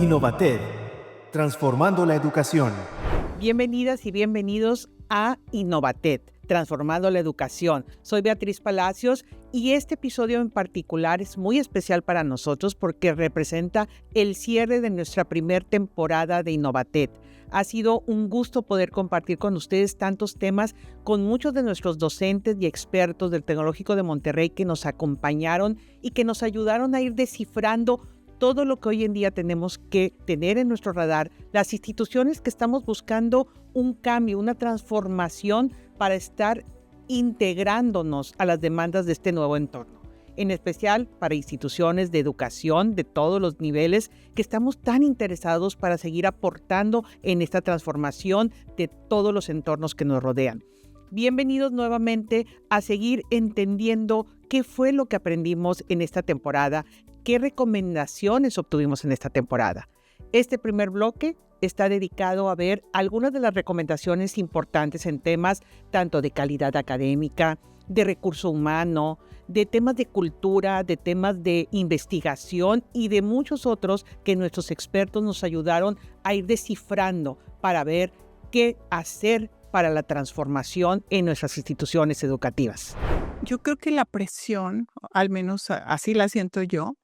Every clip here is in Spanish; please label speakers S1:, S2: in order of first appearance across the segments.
S1: Innovated, transformando la educación.
S2: Bienvenidas y bienvenidos a Innovated, transformando la educación. Soy Beatriz Palacios y este episodio en particular es muy especial para nosotros porque representa el cierre de nuestra primera temporada de Innovated. Ha sido un gusto poder compartir con ustedes tantos temas con muchos de nuestros docentes y expertos del Tecnológico de Monterrey que nos acompañaron y que nos ayudaron a ir descifrando todo lo que hoy en día tenemos que tener en nuestro radar, las instituciones que estamos buscando un cambio, una transformación para estar integrándonos a las demandas de este nuevo entorno. En especial para instituciones de educación de todos los niveles que estamos tan interesados para seguir aportando en esta transformación de todos los entornos que nos rodean. Bienvenidos nuevamente a seguir entendiendo qué fue lo que aprendimos en esta temporada, qué recomendaciones obtuvimos en esta temporada. Este primer bloque está dedicado a ver algunas de las recomendaciones importantes en temas tanto de calidad académica, de recurso humano, de temas de cultura, de temas de investigación y de muchos otros que nuestros expertos nos ayudaron a ir descifrando para ver qué hacer para la transformación en nuestras instituciones educativas.
S3: Yo creo que la presión, al menos así la siento yo,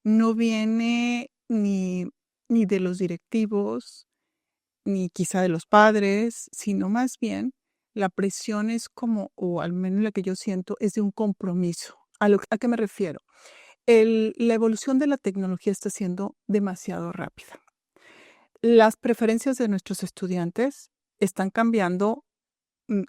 S3: no viene ni de los directivos, ni quizá de los padres, sino más bien la presión es como, o al menos la que yo siento, es de un compromiso. ¿A qué me refiero? La evolución de la tecnología está siendo demasiado rápida. Las preferencias de nuestros estudiantes están cambiando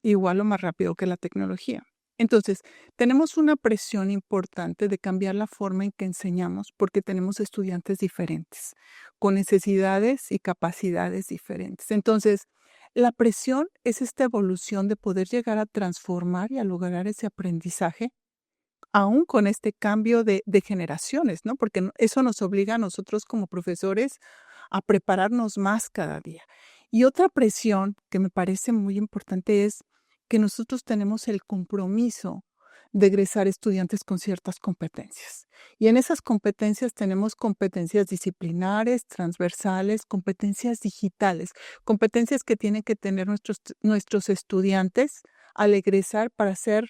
S3: igual o más rápido que la tecnología. Entonces, tenemos una presión importante de cambiar la forma en que enseñamos porque tenemos estudiantes diferentes, con necesidades y capacidades diferentes. Entonces, la presión es esta evolución de poder llegar a transformar y a lograr ese aprendizaje, aún con este cambio de generaciones, ¿no? Porque eso nos obliga a nosotros como profesores a prepararnos más cada día. Y otra presión que me parece muy importante es que nosotros tenemos el compromiso de egresar estudiantes con ciertas competencias. Y en esas competencias tenemos competencias disciplinares, transversales, competencias digitales, competencias que tienen que tener nuestros estudiantes al egresar para estar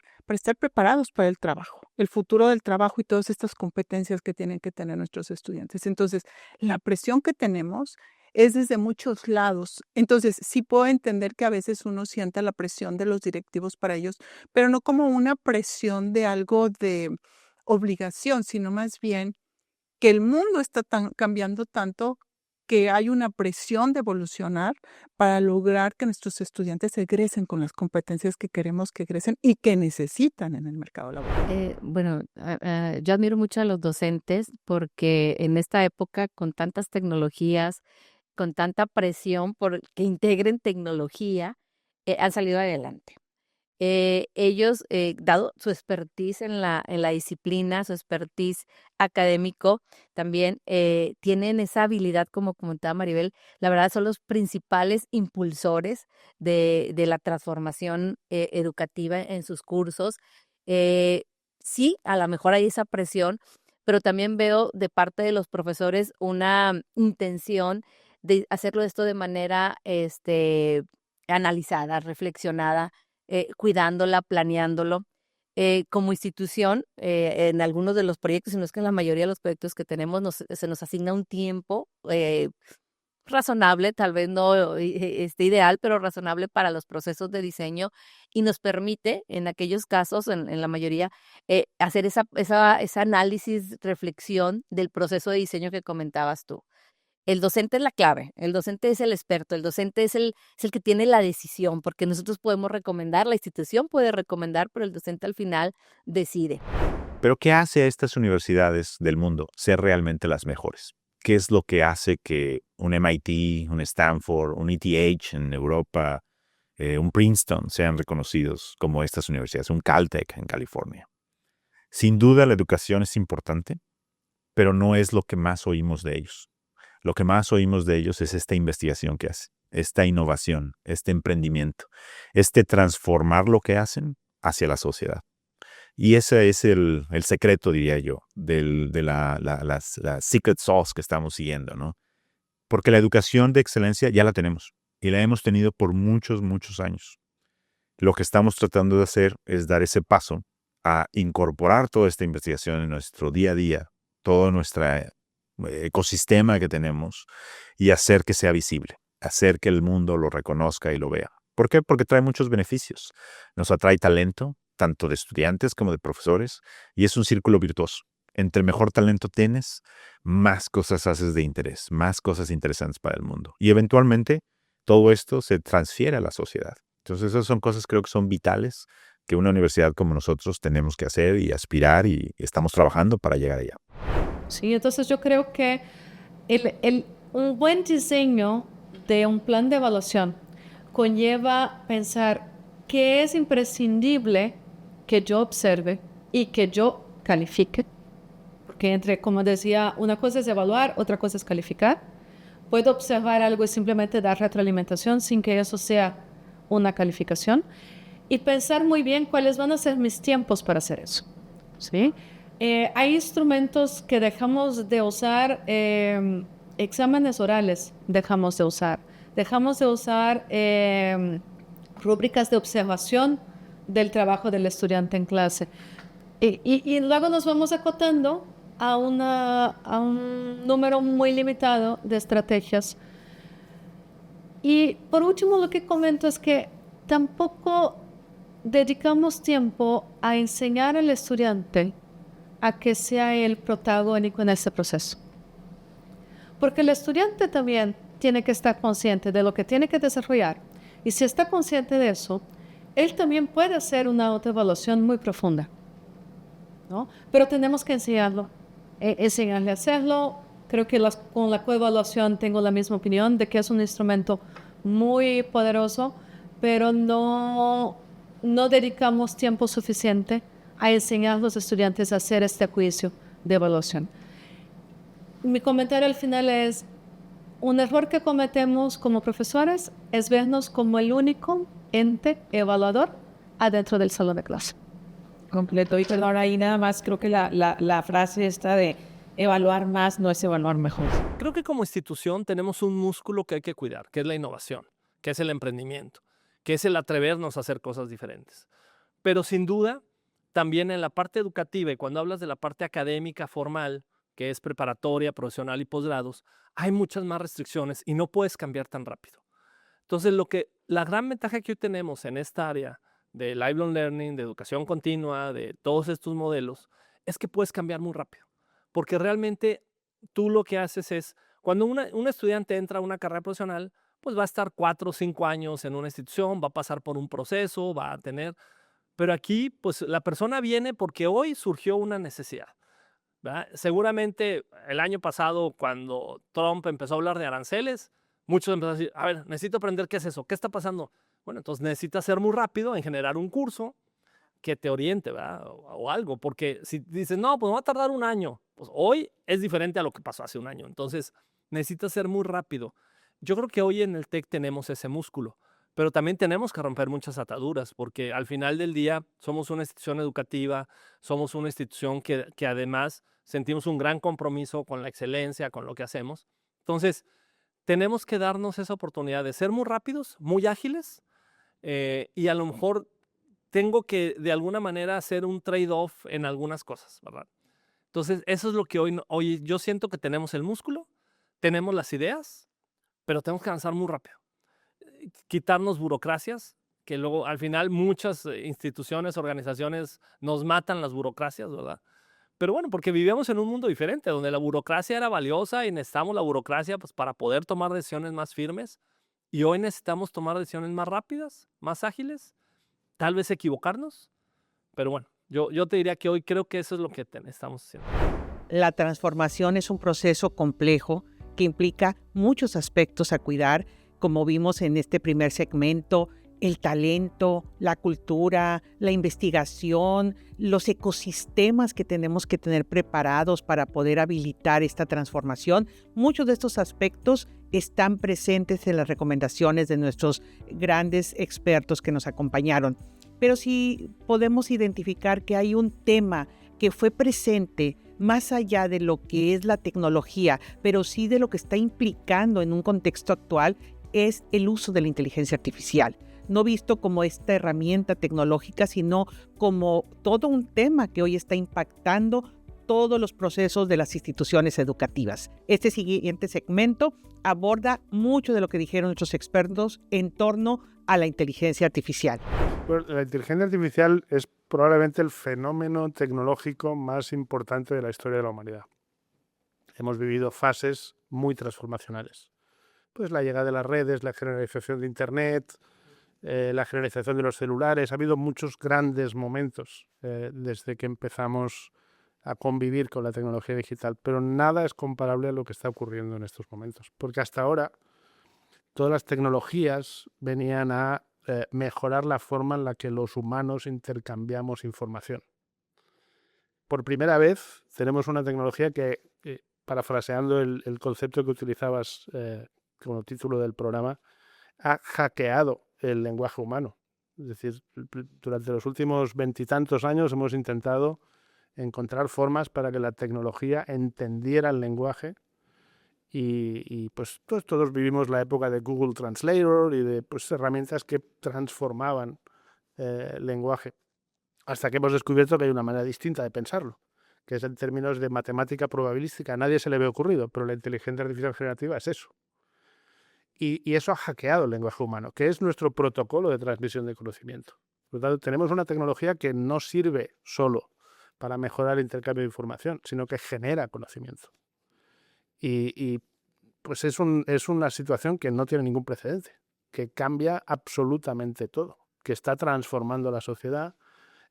S3: preparados para el trabajo, el futuro del trabajo y todas estas competencias que tienen que tener nuestros estudiantes. Entonces, la presión que tenemos es desde muchos lados. Entonces, sí puedo entender que a veces uno sienta la presión de los directivos para ellos, pero no como una presión de algo de obligación, sino más bien que el mundo está cambiando tanto que hay una presión de evolucionar para lograr que nuestros estudiantes egresen con las competencias que queremos que egresen y que necesitan en el mercado laboral.
S4: Yo admiro mucho a los docentes porque en esta época, con tantas tecnologías, con tanta presión por que integren tecnología, han salido adelante. Ellos, dado su expertise en la disciplina, su expertise académico, también tienen esa habilidad, como comentaba Maribel, la verdad son los principales impulsores de la transformación educativa en sus cursos. Sí, a lo mejor hay esa presión, pero también veo de parte de los profesores una intención de hacerlo esto de manera analizada, reflexionada, cuidándola, planeándolo. Como institución, en algunos de los proyectos, si no es que en la mayoría de los proyectos que tenemos, se nos asigna un tiempo razonable, tal vez no ideal, pero razonable para los procesos de diseño y nos permite, en aquellos casos, en la mayoría, hacer ese análisis, reflexión del proceso de diseño que comentabas tú. El docente es la clave, el docente es el experto, el docente es el que tiene la decisión, porque nosotros podemos recomendar, la institución puede recomendar, pero el docente al final decide.
S5: Pero ¿qué hace a estas universidades del mundo ser realmente las mejores? ¿Qué es lo que hace que un MIT, un Stanford, un ETH en Europa, un Princeton sean reconocidos como estas universidades, un Caltech en California? Sin duda la educación es importante, pero no es lo que más oímos de ellos. Lo que más oímos de ellos es esta investigación que hacen, esta innovación, este emprendimiento, transformar lo que hacen hacia la sociedad. Y ese es el secreto, diría yo, de la secret sauce que estamos siguiendo, ¿no? Porque la educación de excelencia ya la tenemos y la hemos tenido por muchos, muchos años. Lo que estamos tratando de hacer es dar ese paso a incorporar toda esta investigación en nuestro día a día, todo nuestro ecosistema que tenemos y hacer que sea visible, hacer que el mundo lo reconozca y lo vea. ¿Por qué? Porque trae muchos beneficios. Nos atrae talento, tanto de estudiantes como de profesores, y es un círculo virtuoso. Entre mejor talento tienes, más cosas haces de interés, más cosas interesantes para el mundo. Y eventualmente todo esto se transfiere a la sociedad. Entonces esas son cosas creo que son vitales que una universidad como nosotros tenemos que hacer y aspirar y estamos trabajando para llegar allá.
S6: Sí, entonces yo creo que un buen diseño de un plan de evaluación conlleva pensar qué es imprescindible que yo observe y que yo califique. Porque como decía, una cosa es evaluar, otra cosa es calificar. Puedo observar algo y simplemente dar retroalimentación sin que eso sea una calificación. Y pensar muy bien cuáles van a ser mis tiempos para hacer eso, ¿sí? Hay instrumentos que dejamos de usar, exámenes orales dejamos de usar rúbricas de observación del trabajo del estudiante en clase. Y luego nos vamos acotando a un número muy limitado de estrategias. Y por último, lo que comento es que tampoco dedicamos tiempo a enseñar al estudiante a que sea el protagónico en ese proceso. Porque el estudiante también tiene que estar consciente de lo que tiene que desarrollar. Y si está consciente de eso, él también puede hacer una autoevaluación muy profunda, ¿no? Pero tenemos que enseñarlo, enseñarle a hacerlo. Creo que con la coevaluación tengo la misma opinión de que es un instrumento muy poderoso, pero no dedicamos tiempo suficiente a enseñar a los estudiantes a hacer este juicio de evaluación. Mi comentario al final es, un error que cometemos como profesores es vernos como el único ente evaluador adentro del salón de clase.
S2: Completo. Y perdón, ahí nada más creo que la frase esta de evaluar más no es evaluar mejor.
S7: Creo que como institución tenemos un músculo que hay que cuidar, que es la innovación, que es el emprendimiento, que es el atrevernos a hacer cosas diferentes. Pero sin duda, también en la parte educativa, y cuando hablas de la parte académica formal, que es preparatoria, profesional y posgrados, hay muchas más restricciones y no puedes cambiar tan rápido. Entonces, la gran ventaja que hoy tenemos en esta área de lifelong learning, de educación continua, de todos estos modelos, es que puedes cambiar muy rápido. Porque realmente tú lo que haces es, cuando un estudiante entra a una carrera profesional, pues va a estar 4 o 5 años en una institución, va a pasar por un proceso, va a tener... Pero aquí, pues la persona viene porque hoy surgió una necesidad, ¿verdad? Seguramente el año pasado, cuando Trump empezó a hablar de aranceles, muchos empezaron a decir, a ver, necesito aprender qué es eso, qué está pasando. Bueno, entonces necesitas ser muy rápido en generar un curso que te oriente, ¿verdad? O algo, porque si dices, no, pues va a tardar un año, pues hoy es diferente a lo que pasó hace un año. Entonces necesitas ser muy rápido. Yo creo que hoy en el TEC tenemos ese músculo, pero también tenemos que romper muchas ataduras, porque al final del día somos una institución educativa, somos una institución que además sentimos un gran compromiso con la excelencia, con lo que hacemos. Entonces, tenemos que darnos esa oportunidad de ser muy rápidos, muy ágiles, y a lo mejor tengo que de alguna manera hacer un trade-off en algunas cosas, ¿verdad? Entonces, eso es lo que hoy yo siento que tenemos el músculo, tenemos las ideas, pero tenemos que avanzar muy rápido. Quitarnos burocracias, que luego al final muchas instituciones, organizaciones nos matan las burocracias, ¿verdad? Pero bueno, porque vivíamos en un mundo diferente, donde la burocracia era valiosa y necesitamos la burocracia pues, para poder tomar decisiones más firmes. Y hoy necesitamos tomar decisiones más rápidas, más ágiles, tal vez equivocarnos. Pero bueno, yo te diría que hoy creo que eso es lo que estamos haciendo.
S2: La transformación es un proceso complejo que implica muchos aspectos a cuidar, como vimos en este primer segmento, el talento, la cultura, la investigación, los ecosistemas que tenemos que tener preparados para poder habilitar esta transformación. Muchos de estos aspectos están presentes en las recomendaciones de nuestros grandes expertos que nos acompañaron. Pero sí podemos identificar que hay un tema que fue presente más allá de lo que es la tecnología, pero sí de lo que está implicando en un contexto actual, es el uso de la inteligencia artificial. No visto como esta herramienta tecnológica, sino como todo un tema que hoy está impactando todos los procesos de las instituciones educativas. Este siguiente segmento aborda mucho de lo que dijeron nuestros expertos en torno a la inteligencia artificial.
S8: Bueno, la inteligencia artificial es probablemente el fenómeno tecnológico más importante de la historia de la humanidad. Hemos vivido fases muy transformacionales. Pues la llegada de las redes, la generalización de Internet, la generalización de los celulares. Ha habido muchos grandes momentos desde que empezamos a convivir con la tecnología digital, pero nada es comparable a lo que está ocurriendo en estos momentos, porque hasta ahora todas las tecnologías venían a mejorar la forma en la que los humanos intercambiamos información. Por primera vez tenemos una tecnología que, parafraseando el concepto que utilizabas como título del programa, ha hackeado el lenguaje humano. Es decir, durante los últimos 20 y tantos años hemos intentado encontrar formas para que la tecnología entendiera el lenguaje y pues todos vivimos la época de Google Translator y de pues, herramientas que transformaban el lenguaje, hasta que hemos descubierto que hay una manera distinta de pensarlo, que es en términos de matemática probabilística. A nadie se le había ocurrido, pero la inteligencia artificial generativa es eso. Y eso ha hackeado el lenguaje humano, que es nuestro protocolo de transmisión de conocimiento. Por lo tanto, tenemos una tecnología que no sirve solo para mejorar el intercambio de información, sino que genera conocimiento. Y pues es una situación que no tiene ningún precedente, que cambia absolutamente todo, que está transformando la sociedad,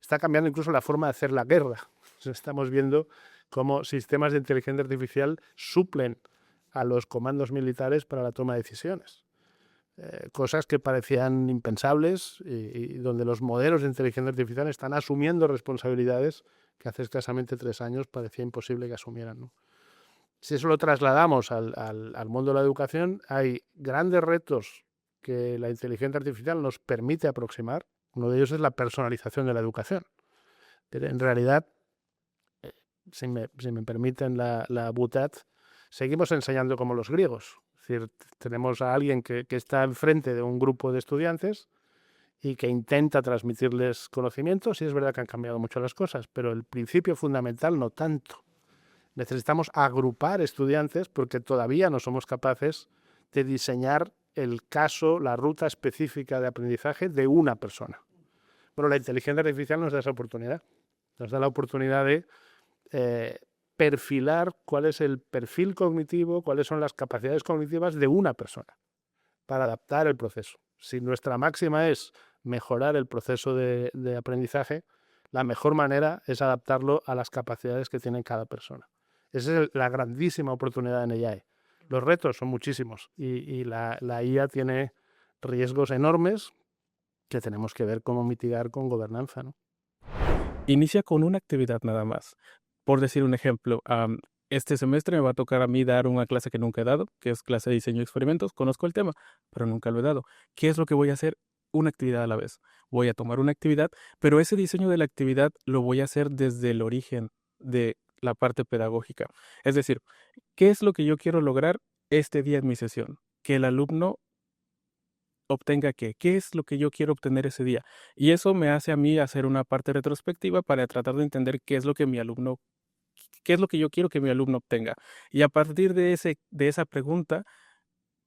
S8: está cambiando incluso la forma de hacer la guerra. Estamos viendo cómo sistemas de inteligencia artificial suplen a los comandos militares para la toma de decisiones. Cosas que parecían impensables y donde los modelos de inteligencia artificial están asumiendo responsabilidades que hace escasamente 3 años parecía imposible que asumieran, ¿no? Si eso lo trasladamos al mundo de la educación, hay grandes retos que la inteligencia artificial nos permite aproximar. Uno de ellos es la personalización de la educación. Pero en realidad, si me permiten la butad, seguimos enseñando como los griegos. Es decir, tenemos a alguien que está enfrente de un grupo de estudiantes y que intenta transmitirles conocimientos, y es verdad que han cambiado mucho las cosas, pero el principio fundamental no tanto. Necesitamos agrupar estudiantes porque todavía no somos capaces de diseñar el caso, la ruta específica de aprendizaje de una persona. Bueno, la inteligencia artificial nos da esa oportunidad. Nos da la oportunidad de perfilar cuál es el perfil cognitivo, cuáles son las capacidades cognitivas de una persona para adaptar el proceso. Si nuestra máxima es mejorar el proceso de aprendizaje, la mejor manera es adaptarlo a las capacidades que tiene cada persona. Esa es la grandísima oportunidad en AI. Los retos son muchísimos y la IA tiene riesgos enormes que tenemos que ver cómo mitigar con gobernanza, ¿no?
S9: Inicia con una actividad nada más. Por decir un ejemplo, este semestre me va a tocar a mí dar una clase que nunca he dado, que es clase de diseño de experimentos. Conozco el tema, pero nunca lo he dado. ¿Qué es lo que voy a hacer? Una actividad a la vez. Voy a tomar una actividad, pero ese diseño de la actividad lo voy a hacer desde el origen de la parte pedagógica. Es decir, ¿qué es lo que yo quiero lograr este día en mi sesión? Que el alumno obtenga qué es lo que yo quiero obtener ese día. Y eso me hace a mí hacer una parte retrospectiva para tratar de entender qué es lo que yo quiero que mi alumno obtenga. Y a partir de esa pregunta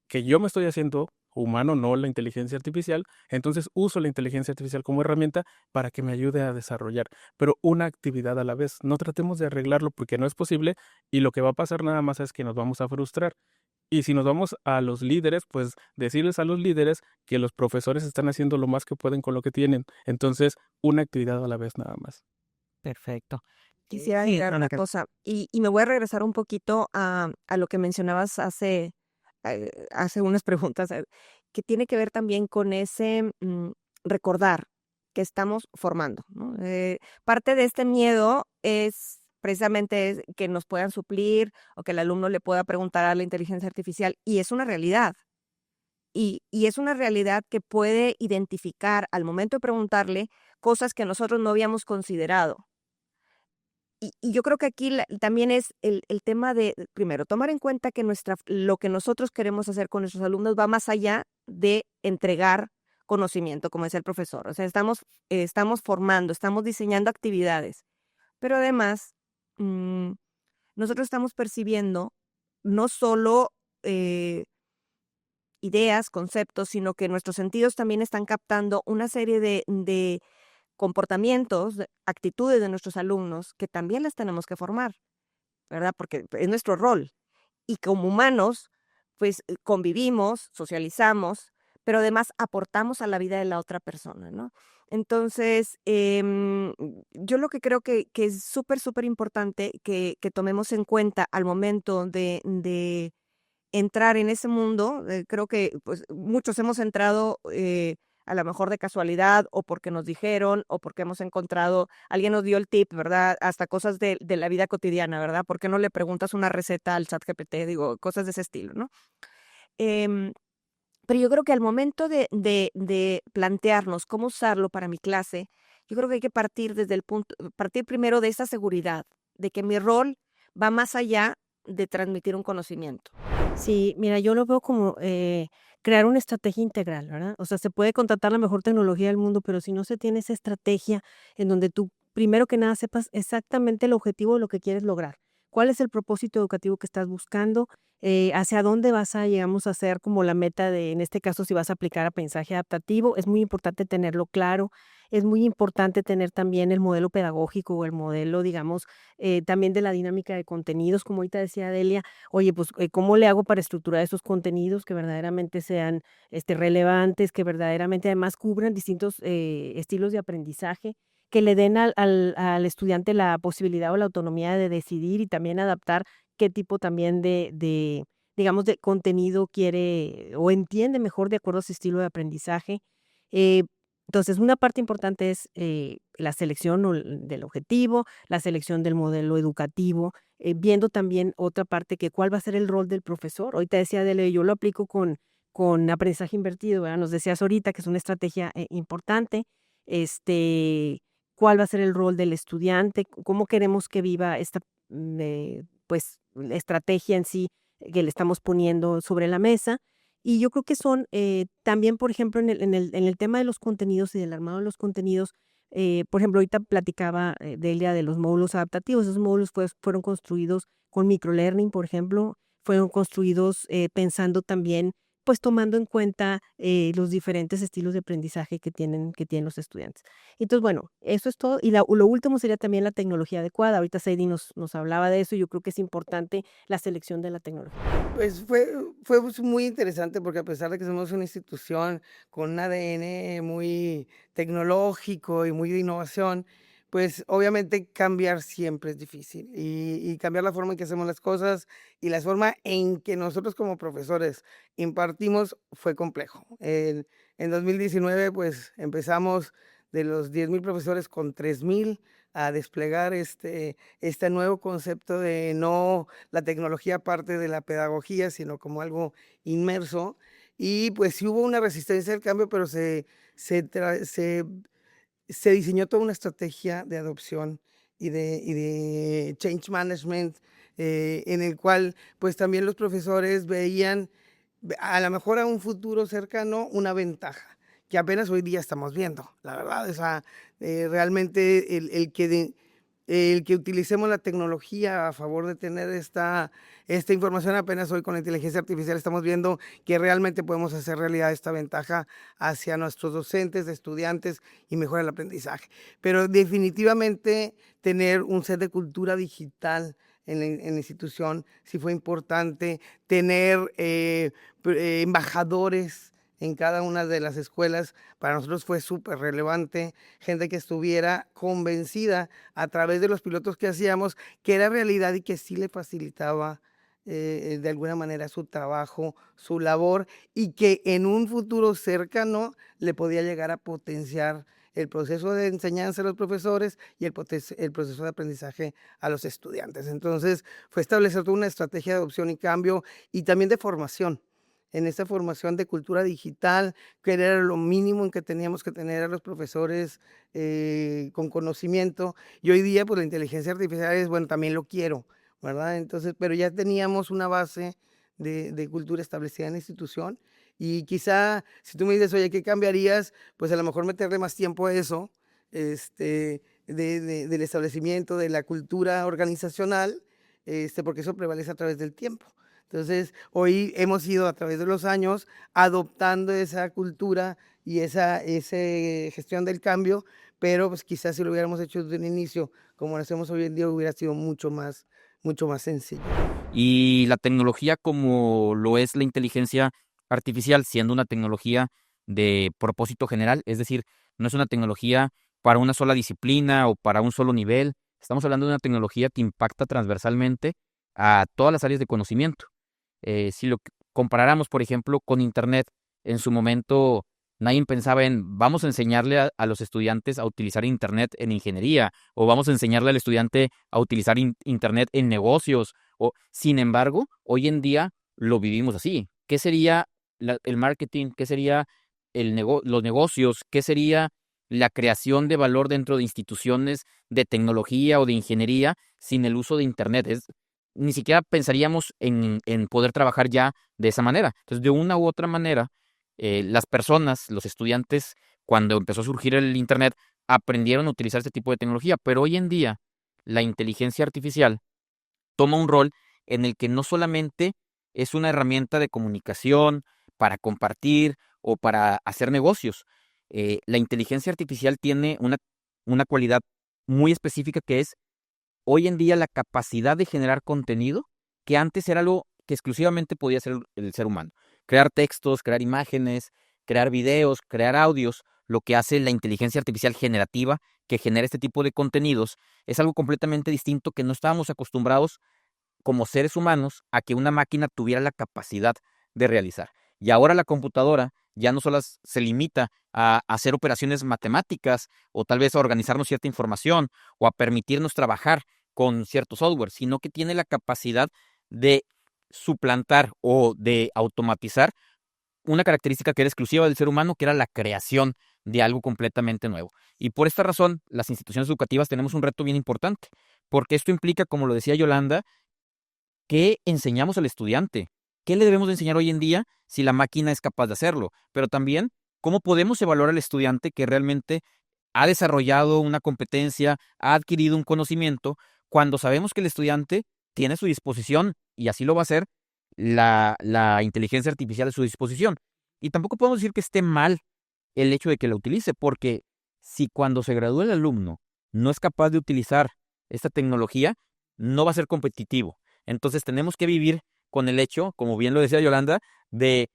S9: que yo me estoy haciendo humano, no la inteligencia artificial, entonces uso la inteligencia artificial como herramienta para que me ayude a desarrollar, pero una actividad a la vez. No tratemos de arreglarlo porque no es posible y lo que va a pasar nada más es que nos vamos a frustrar. Y si nos vamos a los líderes, pues decirles a los líderes que los profesores están haciendo lo más que pueden con lo que tienen. Entonces, una actividad a la vez nada más.
S2: Perfecto.
S10: Quisiera
S2: Sí,
S10: agregar
S2: Ana
S10: una
S2: Kat-
S10: cosa y me voy a regresar un poquito a lo que mencionabas hace unas preguntas, que tiene que ver también con ese recordar que estamos formando, ¿no? Parte de este miedo es precisamente que nos puedan suplir o que el alumno le pueda preguntar a la inteligencia artificial, y es una realidad. Y es una realidad que puede identificar al momento de preguntarle cosas que nosotros no habíamos considerado. y yo creo que aquí también es el tema de, primero, tomar en cuenta que lo que nosotros queremos hacer con nuestros alumnos va más allá de entregar conocimiento, como decía el profesor. O sea, estamos formando, estamos diseñando actividades, pero además nosotros estamos percibiendo no solo ideas, conceptos, sino que nuestros sentidos también están captando una serie de comportamientos, actitudes de nuestros alumnos que también les tenemos que formar, ¿verdad? Porque es nuestro rol. Y como humanos, pues convivimos, socializamos, pero además aportamos a la vida de la otra persona, ¿no? Entonces, yo lo que creo que es súper, súper importante que tomemos en cuenta al momento de entrar en ese mundo, creo que pues muchos hemos entrado a lo mejor de casualidad o porque nos dijeron o porque hemos encontrado, alguien nos dio el tip, ¿verdad? Hasta cosas de la vida cotidiana, ¿verdad? ¿Por qué no le preguntas una receta al chat GPT? Digo, cosas de ese estilo, ¿no? Em, pero yo creo que al momento de plantearnos cómo usarlo para mi clase, yo creo que hay que partir primero de esa seguridad, de que mi rol va más allá de transmitir un conocimiento.
S11: Sí, mira, yo lo veo como crear una estrategia integral, ¿verdad? O sea, se puede contratar la mejor tecnología del mundo, pero si no se tiene esa estrategia en donde tú, primero que nada, sepas exactamente el objetivo de lo que quieres lograr, cuál es el propósito educativo que estás buscando, hacia dónde vas a, llegamos a hacer como la meta de, en este caso, si vas a aplicar aprendizaje adaptativo, es muy importante tenerlo claro. Es muy importante tener también el modelo pedagógico o el modelo, digamos, también de la dinámica de contenidos, como ahorita decía Delia. Oye, pues, ¿cómo le hago para estructurar esos contenidos que verdaderamente sean, relevantes, que verdaderamente además cubran distintos, estilos de aprendizaje, que le den al estudiante la posibilidad o la autonomía de decidir y también adaptar qué tipo también digamos, de contenido quiere o entiende mejor de acuerdo a su estilo de aprendizaje? Eh, entonces, una parte importante es, la selección del objetivo, la selección del modelo educativo, viendo también otra parte que cuál va a ser el rol del profesor. Ahorita decía Dele, yo lo aplico con aprendizaje invertido, ¿verdad? Nos decías ahorita que es una estrategia, importante. Este, ¿Cuál va a ser el rol del estudiante? ¿Cómo queremos que viva esta, pues, la estrategia en sí que le estamos poniendo sobre la mesa? Y yo creo que son, también, por ejemplo, en el tema de los contenidos y del armado de los contenidos, por ejemplo, ahorita platicaba, Delia, de los módulos adaptativos. Esos módulos, pues, fueron construidos con microlearning, por ejemplo, fueron construidos, pensando también, pues, tomando en cuenta, los diferentes estilos de aprendizaje que tienen los estudiantes. Entonces, bueno, eso es todo. Y lo último sería también la tecnología adecuada. Ahorita Sadie nos hablaba de eso, y yo creo que es importante la selección de la tecnología.
S12: Pues fue pues, muy interesante porque a pesar de que somos una institución con un ADN muy tecnológico y muy de innovación, pues obviamente cambiar siempre es difícil y cambiar la forma en que hacemos las cosas y la forma en que nosotros como profesores impartimos fue complejo. En 2019 pues empezamos de los 10,000 profesores con 3,000 a desplegar este nuevo concepto de no la tecnología parte de la pedagogía, sino como algo inmerso. Y pues sí hubo una resistencia al cambio, pero se diseñó toda una estrategia de adopción y de change management, en el cual pues también los profesores veían a lo mejor a un futuro cercano una ventaja que apenas hoy día estamos viendo, la verdad. O sea, realmente el que utilicemos la tecnología a favor de tener esta información, apenas hoy con la inteligencia artificial estamos viendo que realmente podemos hacer realidad esta ventaja hacia nuestros docentes, estudiantes y mejorar el aprendizaje. Pero definitivamente tener un set de cultura digital en la institución sí fue importante, tener embajadores en cada una de las escuelas, para nosotros fue súper relevante, gente que estuviera convencida a través de los pilotos que hacíamos, que era realidad y que sí le facilitaba de alguna manera su trabajo, su labor, y que en un futuro cercano le podía llegar a potenciar el proceso de enseñanza a los profesores y el proceso de aprendizaje a los estudiantes. Entonces, fue establecer toda una estrategia de adopción y cambio y también de formación. en esta formación de cultura digital, que era lo mínimo en que teníamos que tener a los profesores con conocimiento. Y hoy día, pues la inteligencia artificial es, bueno, también lo quiero, ¿verdad? Entonces, pero ya teníamos una base de cultura establecida en la institución. Y quizá, si tú me dices, oye, ¿qué cambiarías? Pues a lo mejor meterle más tiempo a eso, del establecimiento, de la cultura organizacional, porque eso prevalece a través del tiempo. Entonces, hoy hemos ido a través de los años adoptando esa cultura y esa gestión del cambio, pero pues quizás si lo hubiéramos hecho desde un inicio, como lo hacemos hoy en día, hubiera sido mucho más sencillo.
S13: Y la tecnología como lo es la inteligencia artificial, siendo una tecnología de propósito general, es decir, no es una tecnología para una sola disciplina o para un solo nivel. Estamos hablando de una tecnología que impacta transversalmente a todas las áreas de conocimiento. Si lo comparáramos, por ejemplo, con Internet, en su momento nadie pensaba en vamos a enseñarle a los estudiantes a utilizar Internet en ingeniería o vamos a enseñarle al estudiante a utilizar Internet en negocios. Sin embargo, hoy en día lo vivimos así. ¿Qué sería el marketing? ¿Qué sería los negocios? ¿Qué sería la creación de valor dentro de instituciones de tecnología o de ingeniería sin el uso de Internet? Ni siquiera pensaríamos en poder trabajar ya de esa manera. Entonces, de una u otra manera, las personas, los estudiantes, cuando empezó a surgir el Internet, aprendieron a utilizar este tipo de tecnología. Pero hoy en día, la inteligencia artificial toma un rol en el que no solamente es una herramienta de comunicación para compartir o para hacer negocios. La inteligencia artificial tiene una cualidad muy específica que es hoy en día la capacidad de generar contenido que antes era algo que exclusivamente podía hacer el ser humano. Crear textos, crear imágenes, crear videos, crear audios, lo que hace la inteligencia artificial generativa que genera este tipo de contenidos es algo completamente distinto que no estábamos acostumbrados como seres humanos a que una máquina tuviera la capacidad de realizar. Y ahora la computadora ya no solo se limita a hacer operaciones matemáticas o tal vez a organizarnos cierta información o a permitirnos trabajar con cierto software, sino que tiene la capacidad de suplantar o de automatizar una característica que era exclusiva del ser humano, que era la creación de algo completamente nuevo. Y por esta razón, las instituciones educativas tenemos un reto bien importante, porque esto implica, como lo decía Yolanda, ¿qué enseñamos al estudiante? ¿Qué le debemos de enseñar hoy en día si la máquina es capaz de hacerlo? Pero también, ¿cómo podemos evaluar al estudiante que realmente ha desarrollado una competencia, ha adquirido un conocimiento, cuando sabemos que el estudiante tiene a su disposición, y así lo va a hacer, la inteligencia artificial a su disposición? Y tampoco podemos decir que esté mal el hecho de que la utilice, porque si cuando se gradúe el alumno no es capaz de utilizar esta tecnología, no va a ser competitivo. Entonces tenemos que vivir con el hecho, como bien lo decía Yolanda, de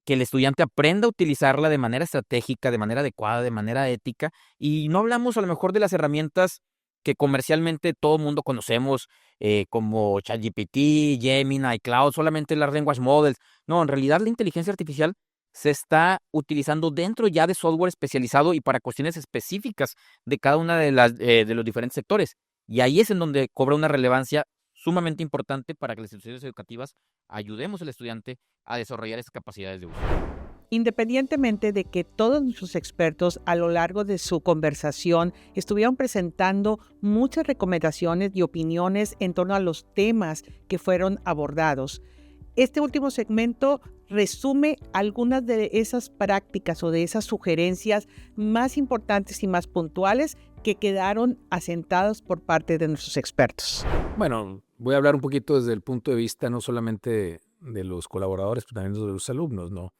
S13: que el estudiante aprenda a utilizarla de manera estratégica, de manera adecuada, de manera ética. Y no hablamos a lo mejor de las herramientas que comercialmente todo el mundo conocemos, como ChatGPT, Gemini, Cloud, solamente las language models. No, en realidad la inteligencia artificial se está utilizando dentro ya de software especializado y para cuestiones específicas de cada una de los diferentes sectores. Y ahí es en donde cobra una relevancia sumamente importante para que las instituciones educativas ayudemos al estudiante a desarrollar esas capacidades de uso.
S2: Independientemente de que todos nuestros expertos a lo largo de su conversación estuvieron presentando muchas recomendaciones y opiniones en torno a los temas que fueron abordados, este último segmento resume algunas de esas prácticas o de esas sugerencias más importantes y más puntuales que quedaron asentadas por parte de nuestros expertos.
S14: Bueno, voy a hablar un poquito desde el punto de vista no solamente de los colaboradores, pero también de los alumnos, ¿no?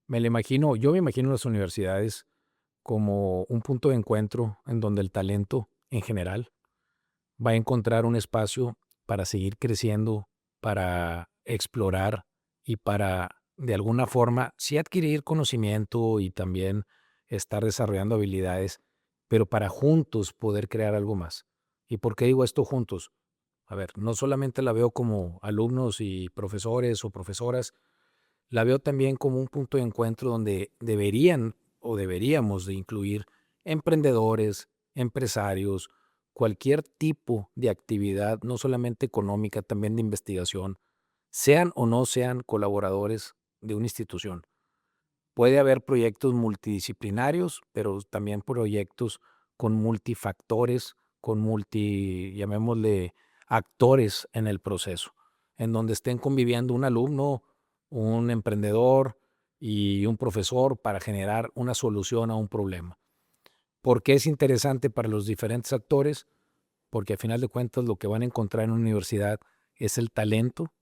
S14: Yo me imagino las universidades como un punto de encuentro en donde el talento en general va a encontrar un espacio para seguir creciendo, para explorar y para, de alguna forma, sí adquirir conocimiento y también estar desarrollando habilidades, pero para juntos poder crear algo más. ¿Y por qué digo esto juntos? A ver, no solamente la veo como alumnos y profesores o profesoras, la veo también como un punto de encuentro donde deberían o deberíamos de incluir emprendedores, empresarios, cualquier tipo de actividad, no solamente económica, también de investigación, sean o no sean colaboradores de una institución. Puede haber proyectos multidisciplinarios, pero también proyectos con multifactores, con llamémosle, actores en el proceso, en donde estén conviviendo un alumno, un emprendedor y un profesor para generar una solución a un problema. ¿Por qué es interesante para los diferentes actores? Porque al final de cuentas lo que van a encontrar en una universidad es el talento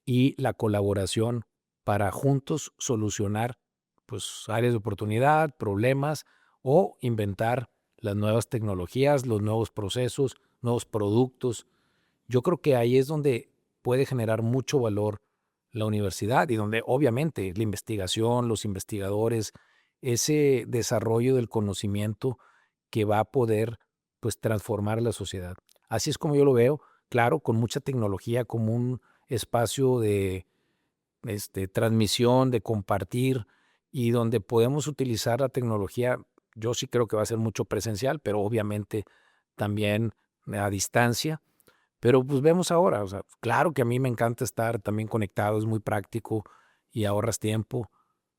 S14: y la colaboración para juntos solucionar pues, áreas de oportunidad, problemas o inventar las nuevas tecnologías, los nuevos procesos, nuevos productos. Yo creo que ahí es donde puede generar mucho valor la universidad y donde obviamente la investigación, los investigadores, ese desarrollo del conocimiento que va a poder pues transformar la sociedad. Así es como yo lo veo, claro, con mucha tecnología como un espacio de transmisión, de compartir y donde podemos utilizar la tecnología. Yo sí creo que va a ser mucho presencial, pero obviamente también a distancia. Pero pues vemos ahora, o sea, claro que a mí me encanta estar también conectado, es muy práctico y ahorras tiempo,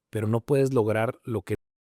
S14: pero no puedes lograr lo que